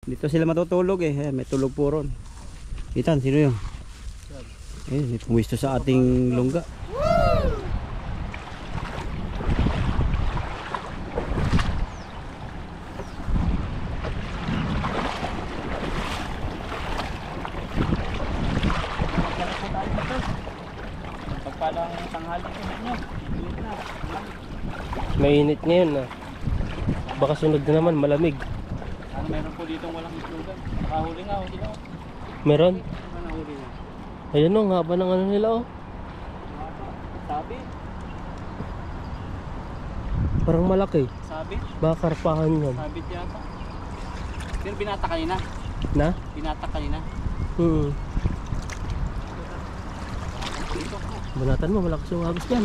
Dito sila matutulog eh. Ayan, may tulog po ron. Itan, sino yun? Eh, may pumuwisto sa ating lungga. Pagpalang tanghali ko ninyo. Mainit ngayon na. Baka sunod na naman, malamig. Ano meron po dito walang itlogan? Nakahuli nga, huli na. Meron? Ano nahuli na? Ayan o, haba ng ano nila o. Sabi? Parang malaki. Sabi? Baka karpahan yan. Sabit yata. Pero binata kanina. Na? Binata kanina. Banatan mo, malakas yung agos yan.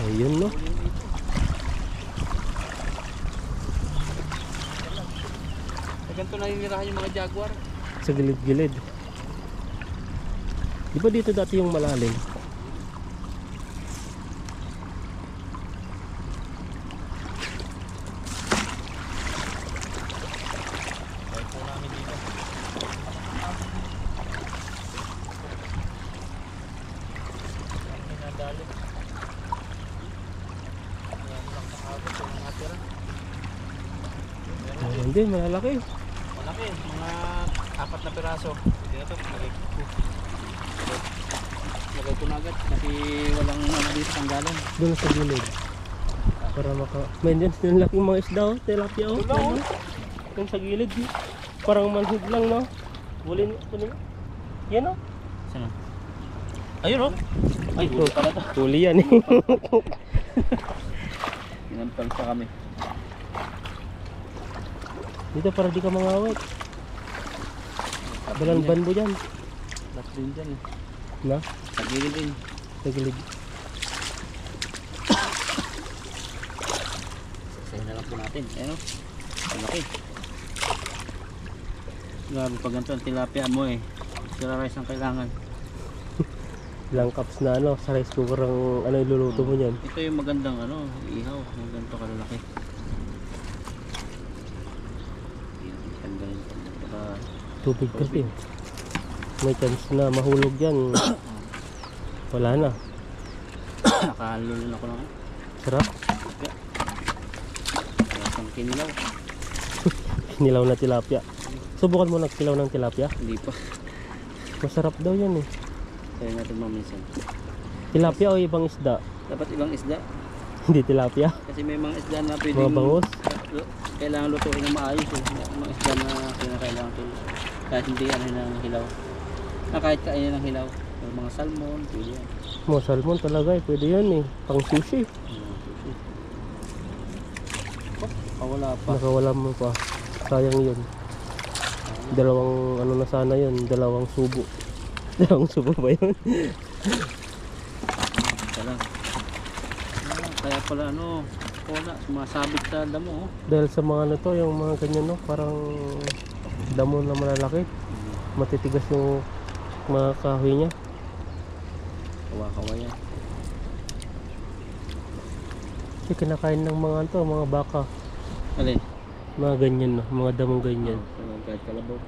Ayun no. Ganito naninirahan yung mga jaguar. Sa gilid-gilid. Di ba dito dati yung malalim? Hindi, malalaki. Malaki, mga 4 na piraso. Hindi na ito, lagay ko na agad kasi walang ano dito tanggalan. Doon sa gilid. Para maka... May dyan yung laking mga isda o, tilapia o. Doon sa gilid. Parang manhid lang no. Bulin mo. Yan o. Saan? Ayun o. Ay, huli pala ito. Huli yan eh. Inampal pa kami. Dito para di ka mangawit. Dalang banbo dyan. Lahat din dyan eh. Na? Sa gilid din. Sa gilid. Sasayin na lang po natin. Ayan o. Malaki. Grabe pag ganito ang tilapia mo eh. Sira rice ang kailangan. Ilang cups na ano, sa rice cooker ang ano iluluto mo niyan. Ito yung magandang ano, ihaw. Yung ganito kalalaki. Tubig kasi. May chance na mahulog yan. Wala na. Nakalulun ako lang. Sarap. Isang kinilaw. Nilaw na tilapia. Subukan mo nagkilaw ng tilapia. Hindi pa. Masarap daw yan eh. Kaya natin maminsan. Tilapia o ibang isda? Dapat ibang isda. Hindi tilapia. Kasi may mga isda na pwedeng... Mga bangus? Kailangan lutuin na maayos eh. Mga isda na kailangan ito. Kahit hindi ano ng hilaw. Kahit kainin ng hilaw. Mga salmon, pwede yan. Mga salmon talaga eh. Pwede yan eh. Pang sushi. Wala pa. Nakawala mo pa. Sayang yun. Dalawang ano na sana yun. Dalawang subo. Dalawang subo ba yun? Kaya pala ano, wala, sumasabit sa damo. Dahil sa mga ano to, yung mga ganyan no, parang damo na malalaki. Matitigas yung mga kahoy niya. Kawa-kawa yan. Kasi kinakain ng mga to, mga baka. Alin? Mga ganyan no, mga damong ganyan. Kahit kalabaw.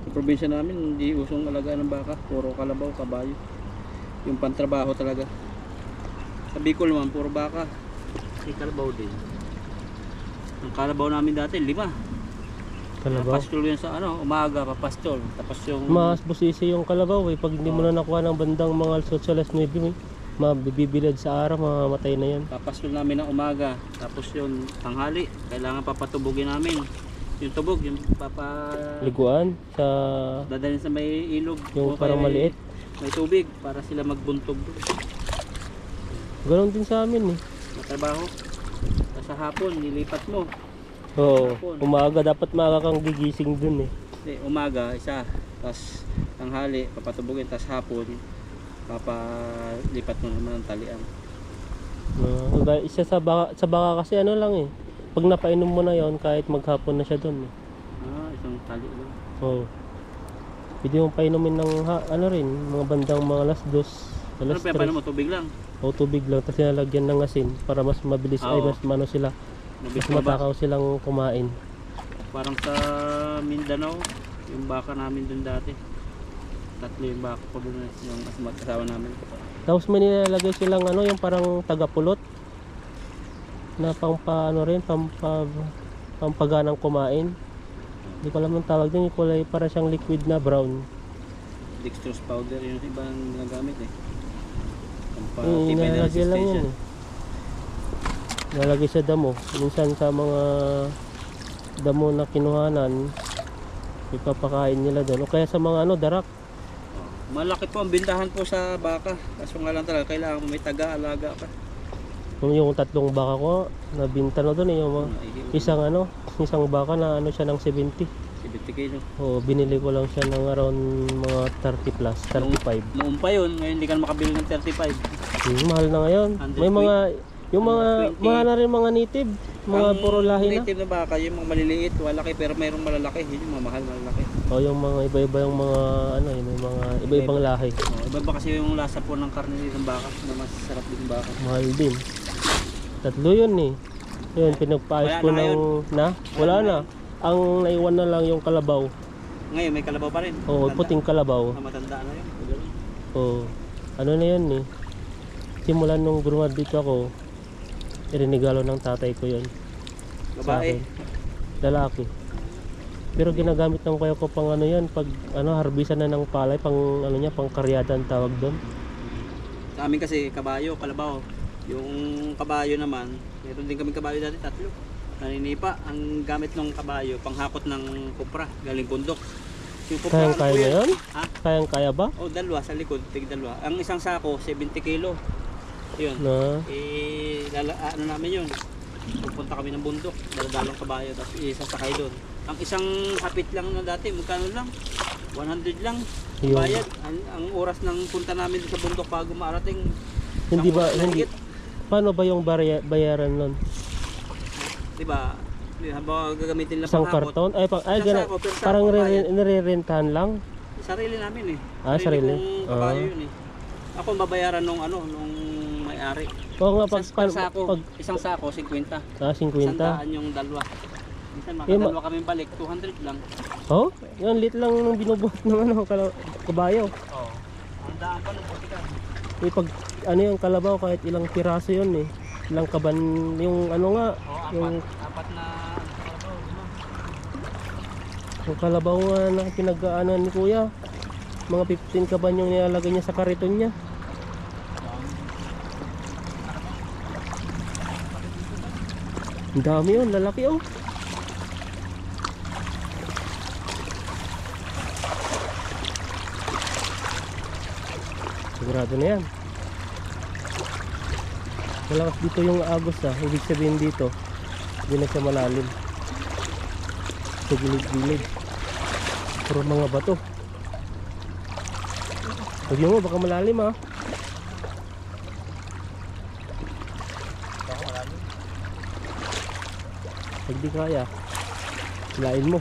Sa probinsya namin, hindi usong alagaan ng baka. Puro kalabaw, kabayo. Yung pantrabaho talaga. Sa Bicol naman, puro baka. May kalabaw din. Ang kalabaw namin dati, 5. Kalabaw? Pastol yan sa ano, umaga pa pastol. Tapos yung... Mas busisi yung kalabaw eh. Pag hindi mo na nakuha ng bandang mga alas 8 alas 9 eh. Mabibilad sa araw, mamamatay na yan. Papastol namin ng umaga. Tapos yung tanghali, kailangan papatubugin namin. Yung tubog, yung Liguan sa... dadalhin sa may ilog. Yung O parang kaya maliit. May tubig para sila magbuntog. Ganon din sa amin eh. Matrabaho. Tapos sa hapon, nilipat mo. Oo, umaga dapat maaga kang gigising dun eh. Hindi, umaga, isa. Tapos tanghali, papatubugin. Tapos hapon, papalipat mo naman ng talian. Isa sa baka kasi ano lang eh. Pag napainom mo na yon kahit maghapon na siya dun eh. Isang tali lang. Oo. Pwede mong painumin ng ano rin, mga bandang mga alas 2, alas 3. Ano pa mo? Tubig lang? O tubig lang, tapos nalagyan ng asin para mas mabilis ay mas mano sila. Mas matakaw silang kumain. Parang sa Mindanao, yung baka namin dun dati. Tatlo yung baka ko dun, yung kasama namin. Tapos may nilalagay silang ano, yung parang tagapulot na pampaano rin, pampaganang kumain. Hindi ko alam ang tawag din, yung kulay para siyang liquid na brown. Dextrose powder, yun yung ibang ginagamit eh. Nilalagay lang yun eh. Nilalagay sa damo. Minsan sa mga damo na kinuhanan, ipapakain nila doon. O kaya sa mga ano, darak. Malaki po ang bintahan po sa baka. Kaso nga lang talaga, kailangan may taga-alaga pa. Yung tatlong baka ko, nabinta na doon eh. Yung isang baka na ano siya ng 70. 70 kilo. O, binili ko lang siya ng around mga 30 plus, 35. Noong pa yun, ngayon hindi ka na makabili ng 35. Mahal na ngayon. May mga, yung mga, 120. mga na rin mga native, mga Ang puro lahi na. native na baka, yung mga maliliit, malaki, pero mayroong malalaki, yun yung mga mahal, malalaki. O yung mga iba-iba yung mga, ano may mga iba-ibang lahi. Iba ba kasi yung lasa po ng karne ng baka, na mas sarap din baka. Mahal din. Tatlo yun eh. Yun, pinagpaayos Wala ko na ng, wala na. Ang naiwan na lang yung kalabaw. Ngayon may kalabaw pa rin. O, puting kalabaw. Matanda na yun. O, ano na yun eh. Simulan nung graduate ako, irinigalo ng tatay ko yun. Sa Babae. akin. Lalaki. Pero ginagamit ng kuya ko pang ano yan, pag ano, harbisan na ng palay, pang ano niya, pang karyada ang tawag doon. Sa amin kasi kabayo, kalabaw. Yung kabayo naman, meron din kami kabayo dati, 3. Naninipa, ang gamit ng kabayo, panghakot ng kupra, galing bundok. Yung kupra, Kayang-kaya na yun? Ha? Kayang-kaya ba? O, dalawa sa likod, tig-dalawa. Ang isang sako, 70 kilo. Yun. Na, Ano namin yun? Pupunta kami ng bundok, daladalong kabayo, tapos isasakay doon. Ang isang hapit lang na dati, magkano lang? 100 lang. Yun. Bayad. Ang oras ng punta namin sa bundok bago maarating. hindi ba, oras na hindi. higit. Paano ba yung bayaran nun? Diba? Habang gagamitin lang Isang panghakot. karton? Ay, Isang gana, sako, pero sako parang bayad. nire-rentahan lang? Sarili namin eh. Sarili? Kong kabayo yun eh. Ako babayaran nung may-ari. Oo nga, Isang sako, 50. 50. 100 yung dalawa. Minsan makadalawa kami balik, 200 lang. Oh, yan lit lang nung binubuhat ng ano, kabayo. Oo. Ang daan pa nung putikan. Pag ano yung kalabaw, kahit ilang piraso yun eh. Ilang kaban, yung ano nga, yung Apat na kalabaw, lima. yung kalabaw nga na pinag-aanan ni kuya. Mga 15 kaban yung nilalagay niya sa kariton niya. Ang dami yun, lalaki oh. Sigurado na yan. Malakas dito yung agos ibig sabihin dito hindi na siya malalim. Sa gilid-gilid puro mga bato. Huwag mo, baka malalim pag di kaya hilain mo.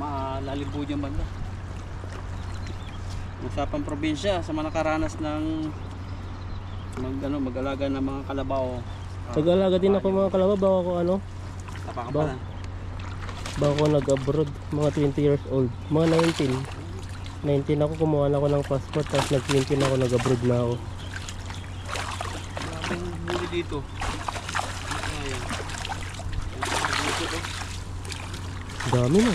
Malalim po dyan banda. Usapang probinsya sa mga nakaranas ng mag-alaga ng mga kalabaw. Nag-alaga din ako mga kalabaw bago ako Tapa ka Ba- pala. bago ako nag-abroad, mga 20 years old, mga 19 ako, kumuha na ako ng passport, tapos nag-20 na ako, nag-abroad na ako. Maraming huli dito. Ayan. Dami na.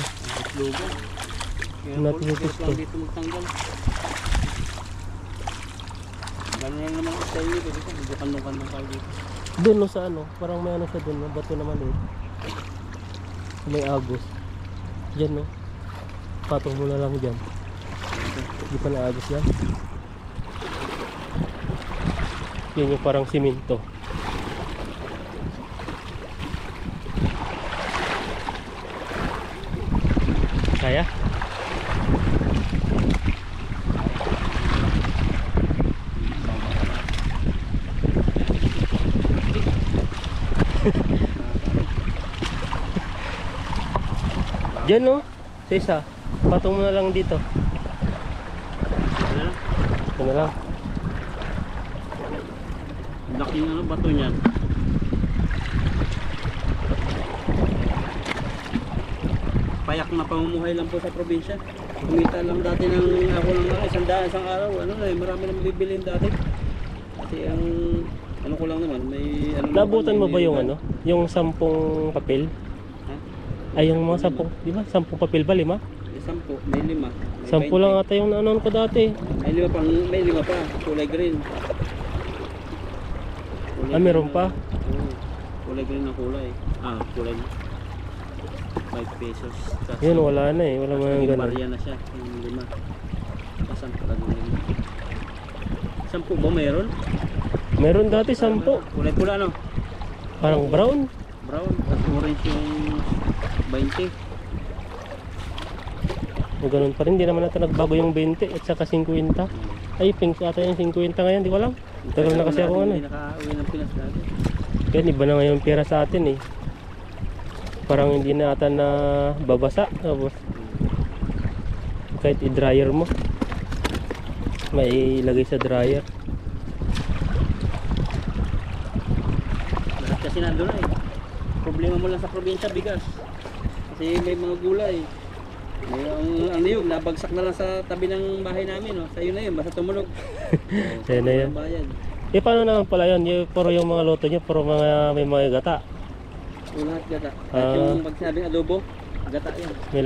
Lugar. Kaya Natutupis lang to. dito magtanggal. Gano'n lang naman sa iyo dito. Medyo kanong-kanong tayo dito. Doon no, sa parang may siya doon, bato naman may agos. Diyan patong mo na lang dyan. Hindi pa na agos yan. Yan yung parang simento. Kaya? Diyan sa isa. Patong mo na lang dito. Ito na lang. Laking ano bato niyan. Payak na pamumuhay lang po sa probinsya. Kumita lang dati ng ako lang isang araw. Ano na marami nang bibilin dati. Kasi ang ano ko lang naman, may ano. Nabutan mo ba yung ano? Yung 10 papel? Ha? Ay, yung mga 10, di ba? 10 papel ba? 5? May 10, may 5. 10 lang ata yung naanon ko dati. May 5 pa, kulay green. Meron pa? Oo. Kulay green na kulay. Kulay 5 pesos. Tapos Yun, wala na eh. Wala mga naging ganun. barya na siya, yung 5. Tapos 10 lang yung 5. 10 ba mayroon? Meron dati 10. Kulay pula no? Parang brown. Brown, tapos orange yung 20. O ganun pa rin. Hindi naman natin nagbago yung 20 at saka 50. Ay, pink ata yung 50 ngayon. Di ko alam. Tagal na kasi ako ano eh. Hindi nakauwi ng Pinas dati. Kaya iba na ngayon pera sa atin eh. Parang hindi na ata na babasa. Tapos, kahit i-dryer mo, may ilagay sa dryer. Lahat kasi nandun na eh. Problema mo lang sa probinsya, bigas. Kasi may mga gulay. May ang niyog, nabagsak na lang sa tabi ng bahay namin. No? Sa'yo na yun, basta tumulog. Sa'yo na yan. Bayad. Eh paano naman pala yun? Puro yung mga loto nyo, puro mga, may mga gata. O lahat gata. At yung pag sinabing adobo, gata yan. May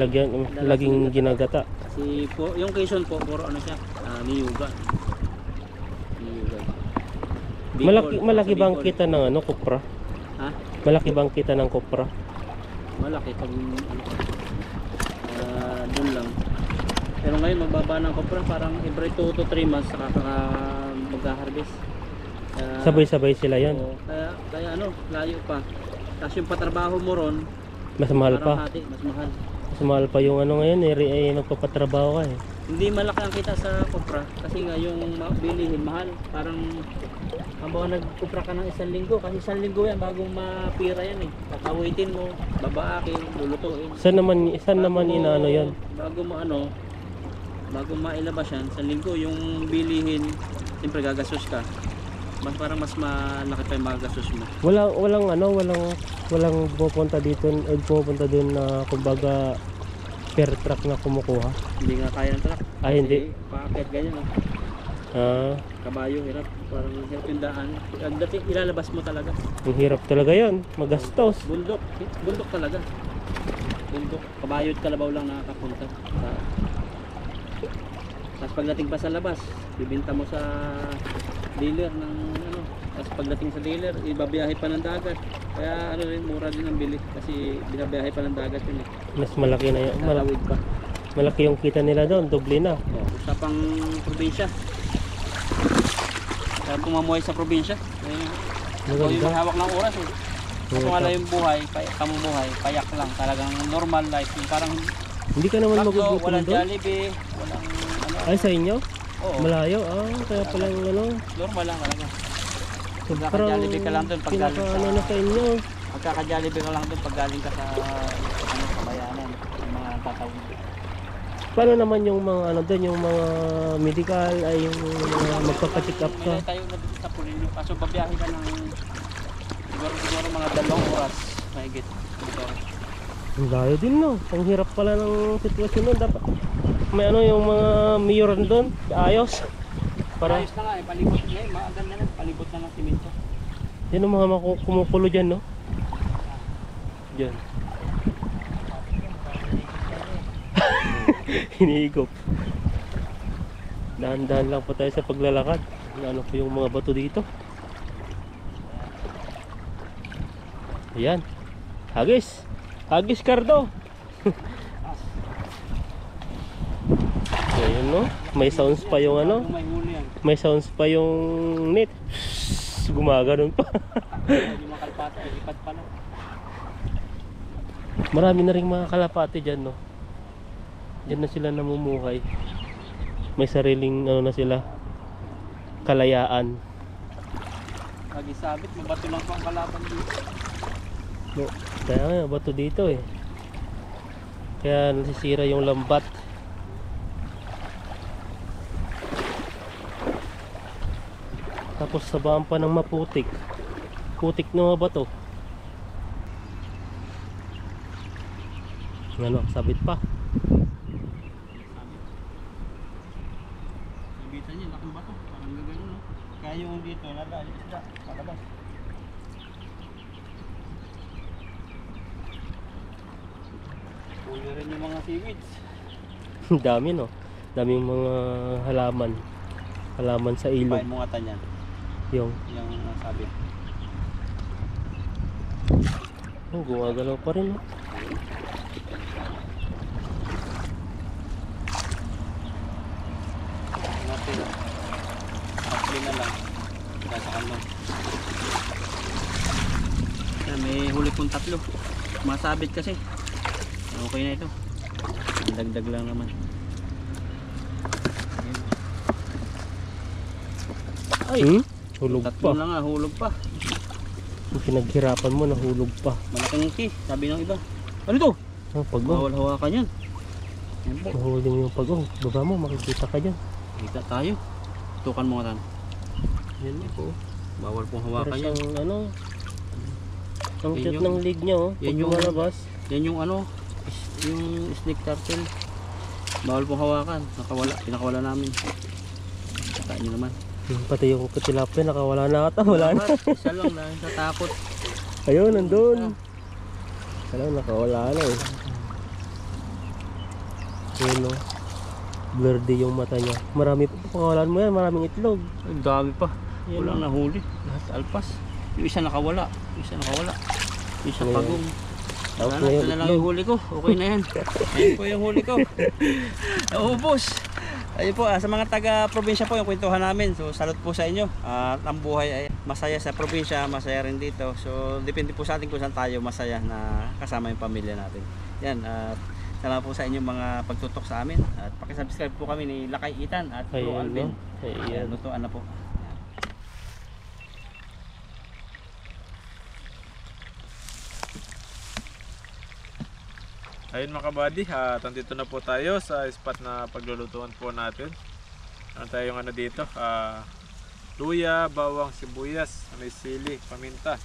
laging ginagata. Kasi po, yung Quezon po, puro ano siya, niyugan. Niyugan. Malaki Sa bang Bicol. kita ng ano, kopra? Ha? Malaki bang kita ng kopra? Malaki pag doon lang. Pero ngayon magbaba ng kopra, parang every 2 to 3 months saka mag-harvest. Sabay-sabay sila yan. Kaya ano, layo pa. Tapos yung patrabaho mo ron, Mas mahal parang pa. hati, mas mahal. Mas mahal pa yung ano ngayon eh, magpapatrabaho ka eh. Hindi malaki ang kita sa kopra kasi nga yung bilihin mahal. Parang habang nagkupra ka ng 1 linggo, kasi 1 linggo yan bago mapira yan eh. Kakawitin mo, babaakin, lulutuin. Saan naman inaano yan? Bago mailabas yan, 1 linggo yung bilihin, siyempre gagastos ka. Parang mas malaki pa yung magagastos mo. Walang pupunta dito, pupunta doon na kumbaga per truck na kumukuha. Hindi nga kaya ng truck. Ay, hindi. Paakit ganyan ah. Kabayo, hirap. Parang hirap yung daan. Dati ilalabas mo talaga. Ang hirap talaga yan, magastos. Bundok talaga. Bundok. Kabayo at kalabaw lang nakakapunta. Tapos pagdating pa sa labas, bibenta mo sa dealer ng ano. Tapos pagdating sa dealer, ibabiyahe pa ng dagat. Kaya ano rin, mura din ang bili. Kasi binabiyahe pa ng dagat yun eh. Mas malaki na yan. Tatawid pa. Malaki yung kita nila doon, doble na. Usapang probinsya. Kaya pumamuhay sa probinsya. Ikaw yung mahawak ng oras eh. Kaso nga lang yung buhay, kamumuhay, payak lang. Talagang normal life. Yung parang Hindi ka naman Bakso, magugutom walang doon? Jollibee, walang ano. Ay, sa inyo? Oo, Malayo? Kaya palang ano. normal lang talaga. Sobrang Magkaka-Jollibee ka lang doon pag galing pinaka-ano na sa... sa inyo. Magkaka-Jollibee ka lang doon pag galing ka sa kabayanan. Yung mga tatawid. Paano naman yung mga ano doon, yung mga medical, ay yung mga magpapacheck up ka? May tayo na dito sa Pulino. Kaso babiyahe ka ng siguro mga 2 oras. Mahigit. Ang layo din no. Ang hirap pala ng sitwasyon nun. Dapat may ano yung mga mayor doon, ayos. Para Ayos na nga eh, palibot na eh. Maganda na, palibot na ng simento. yan ang mga kumukulo dyan no. Dyan. Hinihigop. Dahan-dahan lang po tayo sa paglalakad. Ano po yung mga bato dito. Ayan. Hagis. Hagis Cardo. Ayan no. May sounds pa yung ano. May huli yan. May sounds pa yung net. Gumaganon pa. Yung mga kalpata, lipat pa lang. Marami na rin mga kalapati dyan no. Diyan na sila namumuhay. May sariling ano na sila, kalayaan. Lagi sabit, mabato lang po ang kalaban dito. No, kaya nga bato dito eh. Kaya nasisira yung lambat. Tapos sabaan pa ng maputik. Putik na ba to? Ano, sabit pa. Sabitan niya, laking bato. Parang gagano, no? Kaya yung dito, nalalim isda. Palabas. Puyo rin yung mga seaweeds. Dami no. Daming mga halaman. Halaman sa ilog. Pain mo nga tanyan. Yung Sabi. gumagalaw pa rin. No? Natin. Actually na lang. Nasa kanong. May huli pong 3. Masabit kasi. Okay na ito. Dagdag lang naman. Ay! Hulog 3 pa. na nga, hulog pa. Yung pinaghirapan mo, nahulog pa. Malaking ki, sabi ng iba. Ano to? Pag-o. Bawal hawakan yan. Yan po. Nahuli mo yung pag-o. Baba mo, makikita ka dyan. Kita tayo. Tukan mo nga tan. Yan po. Bawal pong Para hawakan yan. siyang ano. Ang Yan cute yung- ng leg niya oh. yan Pag yung- lumalabas. Yan yung ano, yung snake turtle. Bawal pong hawakan. Nakawala, pinakawala namin. Katain nyo naman. Pati yung tilapia nakawala na ata. Wala na. Isa lang na, natatakot. Ayun, nandun. Alam, nakawala na eh. Ayun oh. Blurdy yung mata niya. Marami pa. Pakawalan mo yan, maraming itlog. Ang dami pa. Yan. Walang nahuli. Lahat alpas. Yung isa nakawala. Yung isa nakawala. Yung isa Ayan. pagong. Tapos Wala na na, yung ito na lang itlog. yung huli ko. Okay na yan. Ayun po yung huli ko. Naubos. Ayun po, sa mga taga-probinsya po yung kwentuhan namin. So, salute po sa inyo. At ang buhay ay masaya sa probinsya, masaya rin dito. So, depende po sa atin kung saan tayo masaya na kasama yung pamilya natin. Yan, at salamat po sa inyong mga pagtutok sa amin. At pakisubscribe po kami ni Lakay Itan at Bro Ayan Alvin. no. Ayan. Ayan, lutuan na po. Ayun mga kabady, at andito na po tayo sa spot na paglulutuan po natin. Ano tayong ano dito? Luya, bawang, sibuyas, may sili, paminta,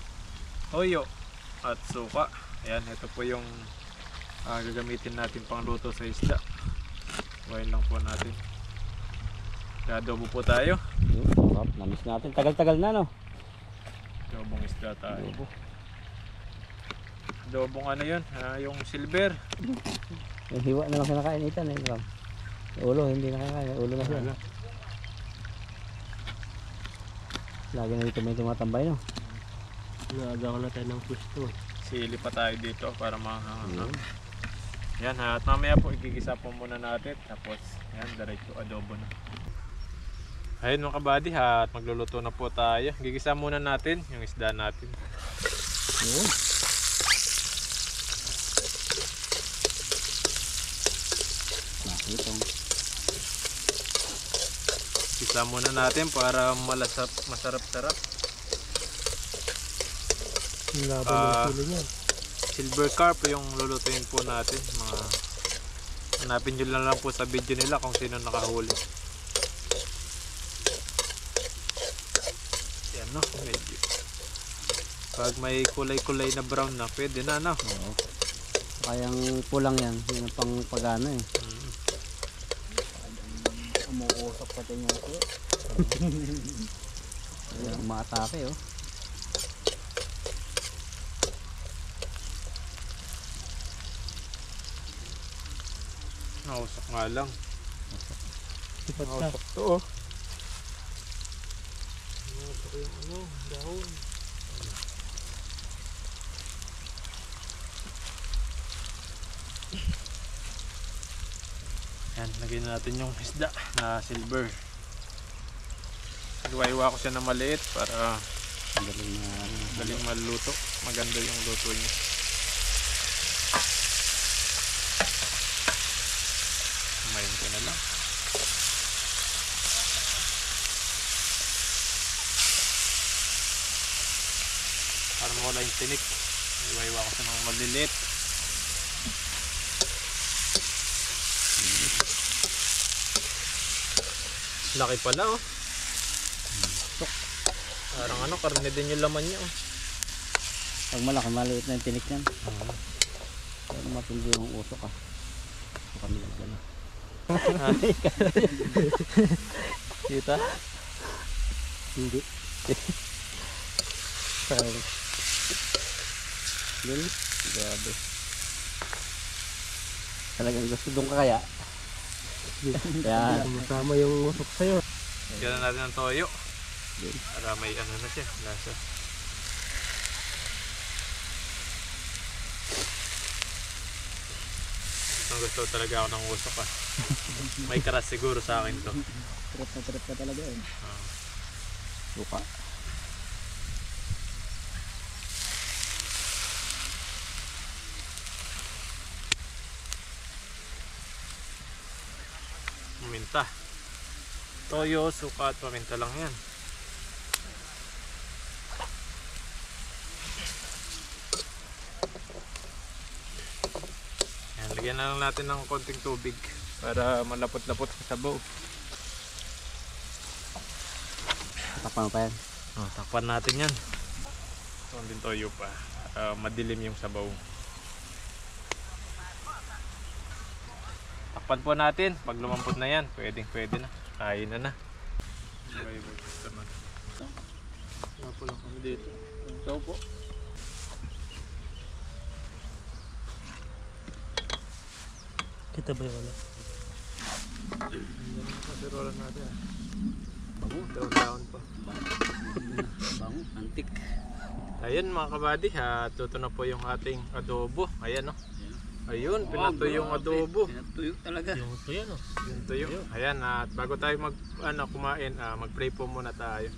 toyo, at suka. Ayan, ito po yung gagamitin natin pang luto sa isda. Kuhain lang po natin. Adobo po tayo. Sarap, namiss natin. Tagal-tagal na, no? Adobong isda tayo. Adobo. Adobong ano yun? Yung silver. Yung hiwa na lang kinakain Itan. Eh, ulo, hindi nakakain. Ulo na siya. Wala. Lagi na dito may tumatambay, no? Naagaw na tayo ng gusto. Sili pa tayo dito para mahanghang. Yan, at mamaya po igigisa po muna natin. Tapos, yan, diretso adobo na. Ayun mga kabady, at magluluto na po tayo. Gigisa muna natin yung isda natin. Yun. Itong Gisa muna natin para masarap-sarap. Yung laban Ah. ng sili niya. Silver carp yung lulutuin po natin. Hanapin nyo lang po sa video nila kung sino nakahuli. Yan no, medyo. Pag may kulay-kulay na brown na, pwede na no. Oo. Kayang pulang yan. Yun ang pang pagana eh. Umuusap pati niya ito. Ayan, umaatake oh. Nausok nga lang. Sipat na. Nausok to oh. Nausok yung ano, dahon. Yan, lagyan natin yung isda na silver. Iwa-iwa ko siya na maliit para daling maluto. Maganda yung luto niya. Kumain ko na lang. Para mawala yung tinik. Iwa-iwa ko siya ng maliliit. Laki pala oh. Parang ano, karne din yung laman niya. Oh. Pag malaki, maliit na yung tinik yan. Pero matindi yung usok ah. So kami lang gano'n. Kita? Hindi. Ganun. Grabe. Talagang gusto doon ka kaya. Kaya Masama yung usok sa'yo. Gano'n natin ang toyo. Para may ano na siya, lasa. Gusto talaga ako ng usok ah. May karas siguro sa akin to. trip ka talaga eh. Luka. Paminta. Toyo, suka at paminta lang yan. Yan, lagyan na lang natin ng konting tubig para malapot-lapot sa sabaw. Takpan mo pa yan. Oh, takpan natin yan. Konting toyo pa. Madilim yung sabaw. Takpan po natin. Pag lumampot na yan, pwede na. Kain na na. Wala po lang kami dito. Ito po. Kita ba yung ano? Kasirolan natin. Bango. Daon-daon pa. Bango. Antik. Ayan mga kabady, tuto na po yung ating adobo. Ayan o. Ayun, pinatuyo yung adobo. Pinatuyo talaga. Yung tuyo, no? Yung tuyo. Ayan, at bago tayo kumain, mag-pray po muna tayo.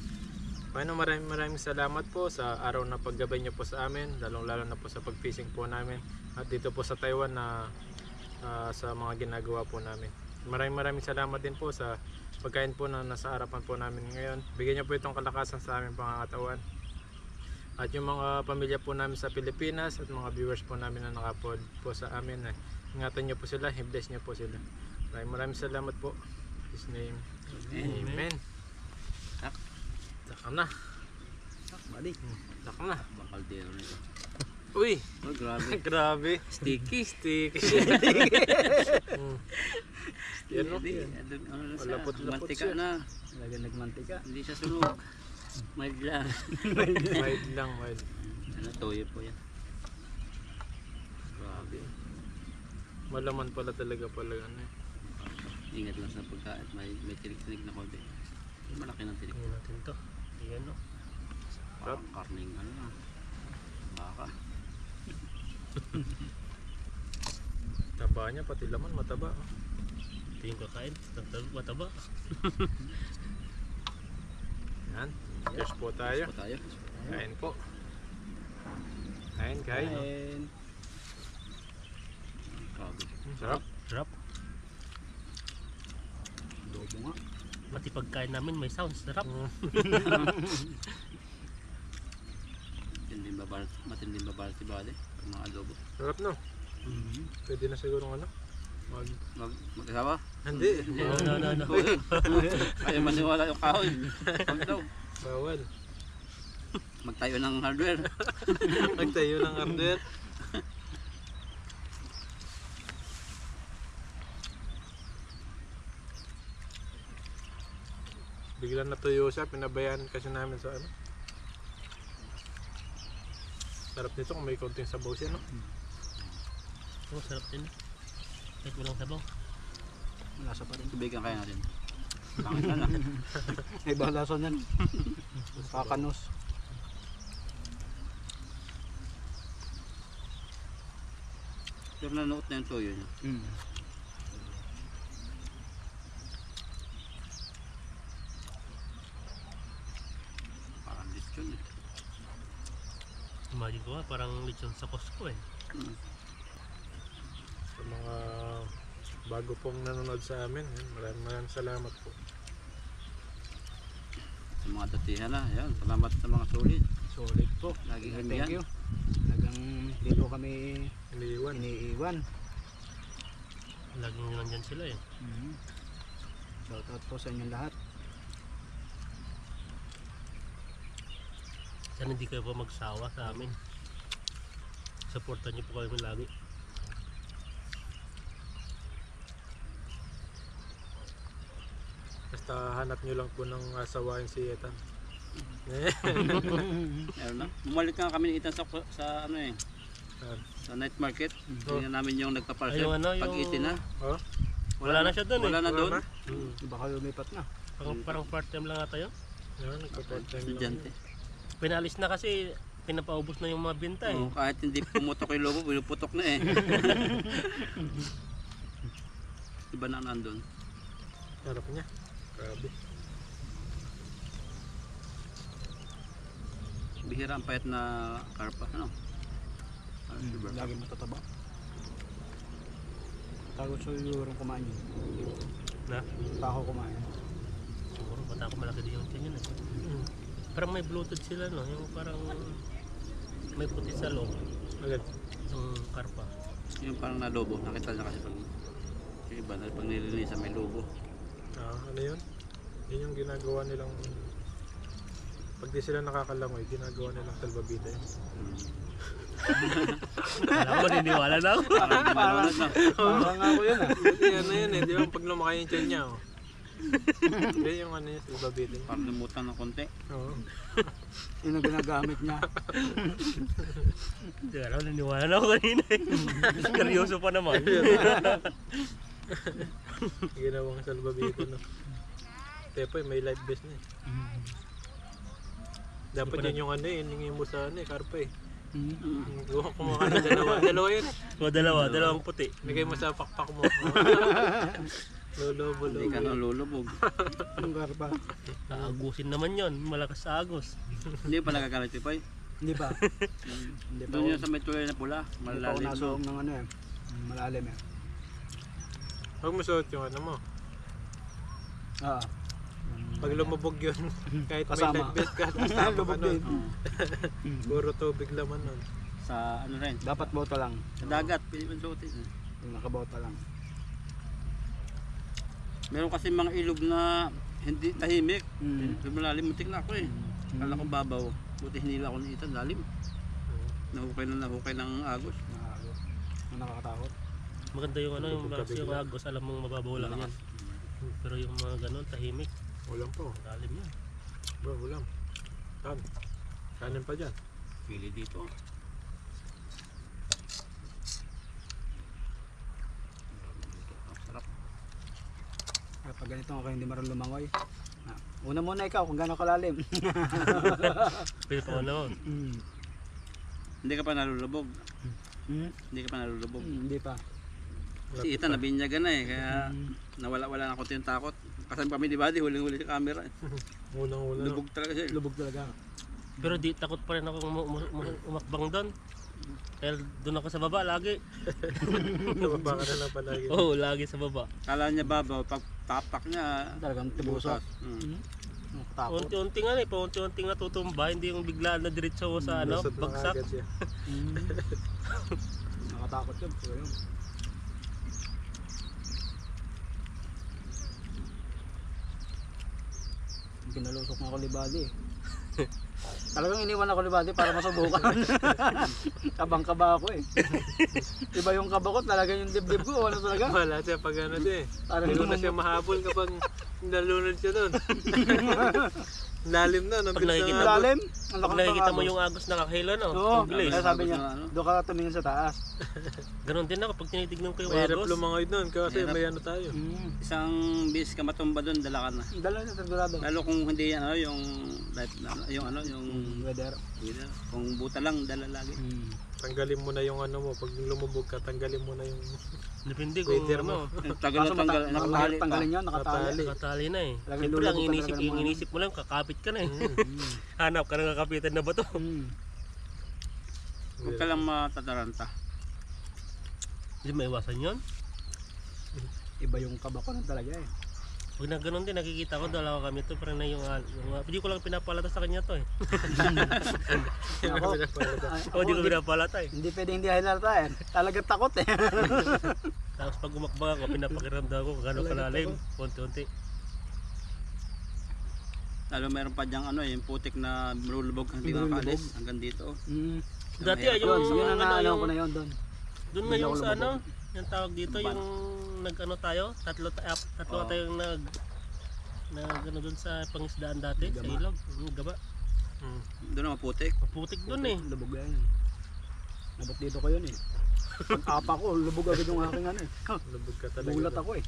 Bueno, maraming salamat po sa araw na paggabay niyo po sa amin, lalong-lalo na po sa pag-fishing po namin at dito po sa Taiwan na sa mga ginagawa po namin. Maraming salamat din po sa pagkain po na nasa harapan po namin ngayon. Bigyan niyo po itong kalakasan sa aming pangangatawan. At yung mga pamilya po namin sa Pilipinas at mga viewers po namin na nakapod po sa amin, ingatan niyo po sila, i-bless niyo po sila. Maraming salamat po. In His name. Amen. Taka na. Bali. Taka na. Bakal din nito. Uy! Oh, grabe. Grabe. Sticky. Sticky. Yan o. Ano na siya? Malapot-lapot Mantika siya. na. Talaga nagmantika. Hindi siya sunog. Mild lang. Mild lang, mild. Ano, toyo po yan. Grabe. Malaman pala talaga pala ano eh. Ingat lang sa pagkain. May tinik-tinik na konti. Malaki ng tinik. Tingnan natin to. Ayan, no? Parang karning ano na. Baka. Taba niya, pati laman mataba. Tingin ko kain. Mataba. Yan. Cheers po tayo. Po tayo. Kain po. Kain. Kain. Grabe. Sarap. Sarap. Adobo nga. Pati pagkain namin may sounds. Sarap. Matinding babal si Bade. Mga adobo. Sarap no. Pwede na siguro ano. Mag-asawa? Hindi. No. Ayaw masiwala yung kahoy. Huwag daw. Bawal. Magtayo ng hardware. Nagtayo ng hardware. Biglang natuyo siya, pinabayaan kasi namin sa ano. Sarap nito kung may konting sabaw siya, no? Oh, sarap din. Kahit walang sabaw. Lasa pa rin. Tubigan kaya natin. Pangit na na. May balason yan. Kakanos. Pero nanoot na yung toyo niya. Parang lechon eh. Imagine ko nga, parang lechon sa Costco eh. Sa mga bago pong nanonood sa amin, maraming salamat po. Sa mga datihan na. Ayan. Salamat sa mga sulit. Solid po. Laging Thank andyan. you. Talagang dito kami Iniiwan. iniiwan. Laging nandyan sila eh. Shoutout po sa inyong lahat. Sana hindi kayo pa magsawa sa amin. Supportan niyo po kami lagi. Basta hanap nyo lang po ng asawain si Ethan. Meron na. Bumalik nga kami ni Ethan sa ano eh. Sa night market. Tingnan namin yung nagpa-parcel. Yung ano, Pag yung- 18 na. Oh, Wala na siya doon Wala na doon. Baka lumipat na. Parang part time lang ata yun. yun, nagpa-part-time lang. Estudyante. Pinalis na kasi pinapaubos na yung mga binta eh. Oo, kahit hindi pumutok yung logo, pinuputok na eh. Iba na nandun. Harap niya. Grabe. Bihira ang payat na karpa. Ano? Silver. Lagi matataba. Tagot sa lurong kumain yun. Na? Tako kumain. Siguro bata ako malaki din yung tiyan yun eh. Parang may bloated sila no, yung parang may puti sa loob. Agad. Yung karpa. Yung parang nalobo. Nakita niya kasi pag yung iba na pag nililisa may lobo. Ano yun? Yun yung ginagawa nilang pag di sila nakakalangoy, ginagawa nilang salbabida yun. Alam ko, niniwala na ako. Parang di malunod na. Parang ako yun ah. Yan na yun eh, di ba pag lumaki yung tiyan niya oh. Yan yung ano yun, salbabida yun. Parang lumutang ng konti. Oo. Yun ang ginagamit niya. Hindi alam, niniwala na ako kanina eh. Seryoso pa naman. Ginawang salbabida no. Tepoy, may life vest na eh. Dapat yun yung ano eh, hiningin mo sa ano eh, karpa eh. Kumuha ka na dalawa yun. O dalawang puti. Lagay mo sa pakpak mo. Lolobo, Hindi ka lolo. nang lulubog. Ang garba. Aagusin naman yon, malakas sa agos. Hindi pa nagagalit si Pai. Hindi ba? Hindi pa Doon ako, yun sa may tulay na pula. hindi pa ako Malalalim. nasuong ng ano eh. Malalim eh. Huwag mo suot yung ano mo. Ah. Pag lumubog yun, kahit may Kasama. life vest ka, kasama ka Lubog nun. din. Puro tubig laman nun. Sa ano rin. Dapat bota lang. Sa dagat. Pwede mo suotin. Yung nakabota lang. Meron kasi mga ilog na hindi tahimik. Mm. Sa malalim, muntik na ako eh. Kala ko babaw. Buti hinila ko ni Ethan, lalim. Nahukay ng agos. Nakakago. Ang nakakatakot. Maganda yung ano, yung malakas yung agos, alam mong mababaw lang yan. Pero yung mga ganun, tahimik, Ulam po. malalim yan. Bro, ulam. Tan. Kanin pa dyan. Pili dito. Sarap. Pag ganito ako hindi marunong lumangoy. Ah, una muna ikaw kung gaano kalalim. Pero pa ano, Hindi ka pa nalulubog. Hmm? Hindi ka pa nalulubog. Hindi pa. Si Ethan nabinyagan na eh. Kaya nawala-wala na konti yung takot. Kasama kami di ba? Di huling-huli sa camera. Unang-una. Lubog talaga siya. Lubog talaga. pero di takot pa rin ako umakbang doon. Dahil doon ako sa baba lagi. Nababa ka na lang palagi. Oo, lagi sa baba. Kala niya babaw. Pag tapak niya, Talagang tibusok. butas. Nakakatakot. Unti-unti nga eh, paunti-unti nga tutumba, hindi yung biglaan na diretso sa ano, Lusot na bagsak. agad siya. Nakatakot yun. So, yun. Pinalusok ng ako libali eh. Talagang iniwan ako libali para masubukan. Kabang-kaba ako eh. Iba yung kaba ko, talaga yung dibdib ko. Ano talaga? Wala siya pag ano siya eh. Parang Hindi ko na siya mahabol kapag nalunod siya doon. Lalim na. Pag nakikita mo- lalim. Ang Pag lakas nakikita ng mo agos. yung agos nakakahilo no, Oo, bilis. kaya sabi niya, Ano? doon ka tumingin sa taas. Ganon din ako pag tinitignan ko yung Mahirap agos. lumangoy doon kasi Mahirap. may ano tayo. Isang bis ka matumba doon, dala ka na. Dala na sigurado. Lalo kung hindi ano, yung life na, yung ano, yung Weather. kung buta lang, dala lagi. Tanggalin mo na yung ano mo. Pag lumubog ka, tanggalin mo na yung Depende kung Waiter mo. ano, Tagal na tanggal, nakatali pa. Tanggalin yun, nakatali. nakatali na eh. Lagi Siyempre ang lulubog inisip, talaga ng mga- inisip mo lang, kakapit ka na eh. Hanap ka ng kakapitan na bato. Huwag ka lang matataranta. Hindi maiwasan yun. Iba yung kaba ko na talaga eh. Pag na ganun din, nakikita ko dalawa kami to, parang na hindi ko lang pinapalata sa kanya to eh. Ako, O hindi ko pinapalata eh. hindi pwede hindi halata eh. Talagang takot eh. Tapos pag umakbang ako, pinapakiramdam ko kung gano'ng kalalim, unti-unti. Lalo meron pa diyang ano, yung putik na lulubog, hindi Lulubog. makakalis hanggang dito. Mm. Dati Mahirap yung Yun, yun ang ano, naano yung, ko na yun doon. doon Hindi ngayon ako sa ano, lumabog. yung tawag dito, Ban. yung nag-ano tayo, tatlo Oo. tayong nag ano doon sa pangisdaan dati, sa Gaba. ilog, gaba. Doon na maputik. Maputik doon eh. Lubog yan. Nabot dito ko yun eh. Pag-apa ko, lubog agad yung aking ano eh. Lubog ka talaga. Gulat ako eh.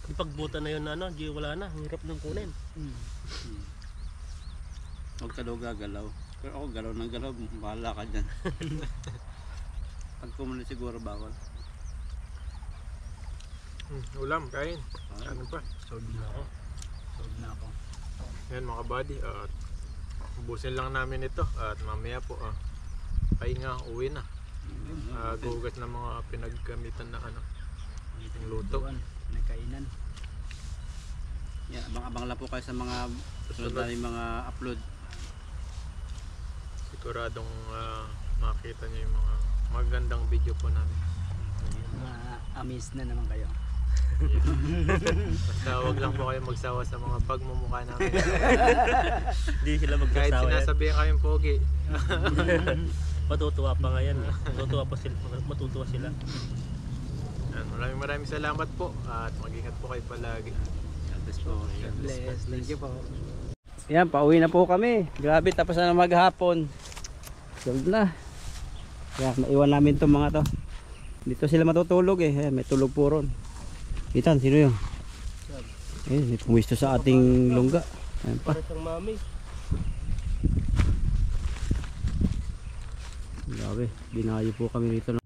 Yung pagbuta na yun ano, di wala na, hirap nang kunin. Huwag ka daw gagalaw. Pero ako galaw ng galaw, bahala ka dyan. Pag kumuli siguro bawal. Ulam, kain. Ano pa? Solve na ako. Solve na ako. Yan mga buddy, at ubusin lang namin ito at mamaya po pahinga, uwi na. Gugas ng mga pinagkamitan na ano, yung luto. Doon, nagkainan. Yan, abang-abang lang po kayo sa mga susunod namin mga upload. Siguradong makita niyo yung mga magandang video po namin. Ma-amaze na naman kayo. Basta huwag lang po kayo magsawa sa mga pagmumukha namin. Hindi sila Kahit magkasawa yan. sinasabihan kayong pogi. Matutuwa pa nga yan. Matutuwa sila. Yan, maraming salamat po at mag-ingat po kayo palagi. God bless po. Bless. Thank you po. Yan, pauwi na po kami. Grabe, tapos na maghapon. Solve na. Yan, naiwan namin itong mga to. Dito sila matutulog eh. Ayan, may tulog po ron. Itan, sino yun? May pumisto sa ating lungga. Ayan pa. Para siyang mami. Grabe, binayo po kami rito.